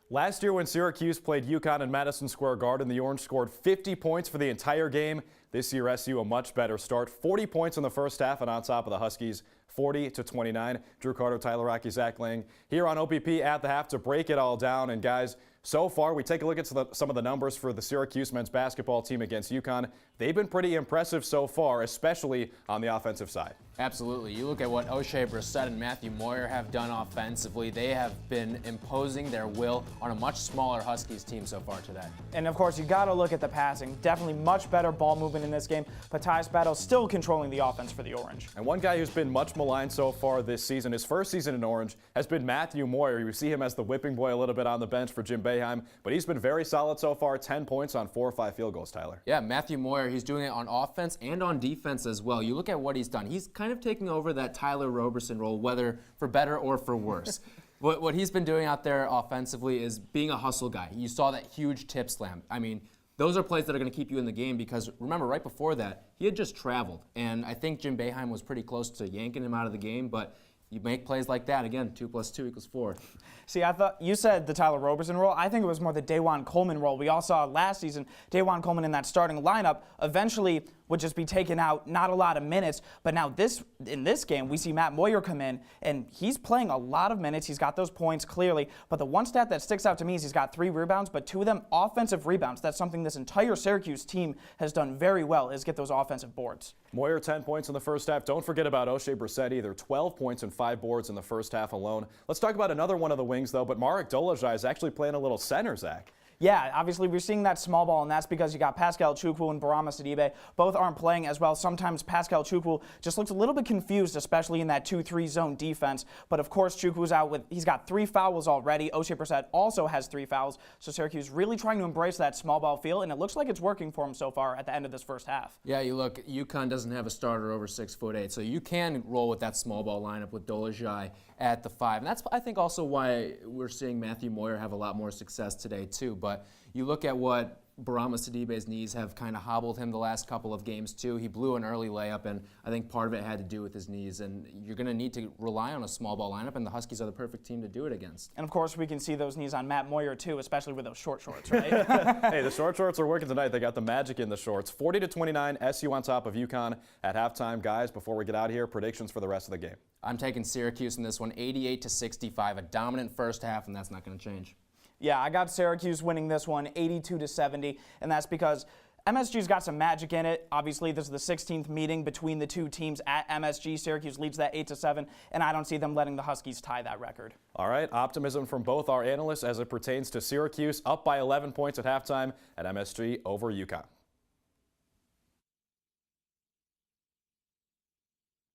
Last year when Syracuse played UConn in Madison Square Garden, the Orange scored 50 points for the entire game. This year, SU a much better start. 40 points in the first half, and on top of the Huskies, 40-29. Drew Carter, Tyler Rocky, Zach Lang here on OPP at the half to break it all down. And guys, so far we take a look at some of the numbers for the Syracuse men's basketball team against UConn. They've been pretty impressive so far, especially on the offensive side. Absolutely. You look at what Oshae Brissett and Matthew Moyer have done offensively. They have been imposing their will on a much smaller Huskies team so far today. And of course, you got to look at the passing. Definitely much better ball movement in this game, but Tyus Battle still controlling the offense for the Orange. And one guy who's been much maligned so far this season, his first season in Orange, has been Matthew Moyer. You see him as the whipping boy a little bit on the bench for Jim Boeheim, but he's been very solid so far. 10 points on 4 or 5 field goals, Tyler. Yeah, Matthew Moyer, he's doing it on offense and on defense as well. You look at what he's done. He's kind of taking over that Tyler Roberson role, whether for better or for worse. What he's been doing out there offensively is being a hustle guy. You saw that huge tip slam. I mean, those are plays that are going to keep you in the game because, remember, right before that, he had just traveled. And I think Jim Boeheim was pretty close to yanking him out of the game, but you make plays like that, again, 2 + 2 = 4. See, I thought you said the Tyler Roberson role. I think it was more the Dajuan Coleman role. We all saw last season, Dajuan Coleman in that starting lineup eventually would just be taken out, not a lot of minutes. But now in this game, we see Matt Moyer come in, and he's playing a lot of minutes. He's got those points clearly. But the one stat that sticks out to me is he's got 3 rebounds, but 2 of them offensive rebounds. That's something this entire Syracuse team has done very well, is get those offensive boards. Moyer 10 points in the first half. Don't forget about Oshae Brissett either. 12 points and 5 boards in the first half alone. Let's talk about another one of the wings, though. But Marek Dolezaj is actually playing a little center, Zach. Yeah, obviously we're seeing that small ball, and that's because you got Pascal Chukwu and Barama Sidibe. Both aren't playing as well. Sometimes Pascal Chukwu just looks a little bit confused, especially in that 2-3 zone defense. But of course, Chukwu's out he's got 3 fouls already. Oshae Brissett also has 3 fouls. So Syracuse really trying to embrace that small ball feel, and it looks like it's working for him so far at the end of this first half. Yeah, you look, UConn doesn't have a starter over 6'8", so you can roll with that small ball lineup with Dolezaj at the 5. And that's, I think, also why we're seeing Matthew Moyer have a lot more success today, too. But you look at what Barama Sidibe's knees have kind of hobbled him the last couple of games, too. He blew an early layup, and I think part of it had to do with his knees. And you're going to need to rely on a small ball lineup, and the Huskies are the perfect team to do it against. And, of course, we can see those knees on Matt Moyer, too, especially with those short shorts, right? Hey, the short shorts are working tonight. They got the magic in the shorts. 40-29, SU on top of UConn at halftime. Guys, before we get out of here, predictions for the rest of the game. I'm taking Syracuse in this one, 88-65, a dominant first half, and that's not going to change. Yeah, I got Syracuse winning this one 82-70, and that's because MSG's got some magic in it. Obviously, this is the 16th meeting between the two teams at MSG. Syracuse leads that 8-7, and I don't see them letting the Huskies tie that record. All right, optimism from both our analysts as it pertains to Syracuse, up by 11 points at halftime, at MSG over UConn.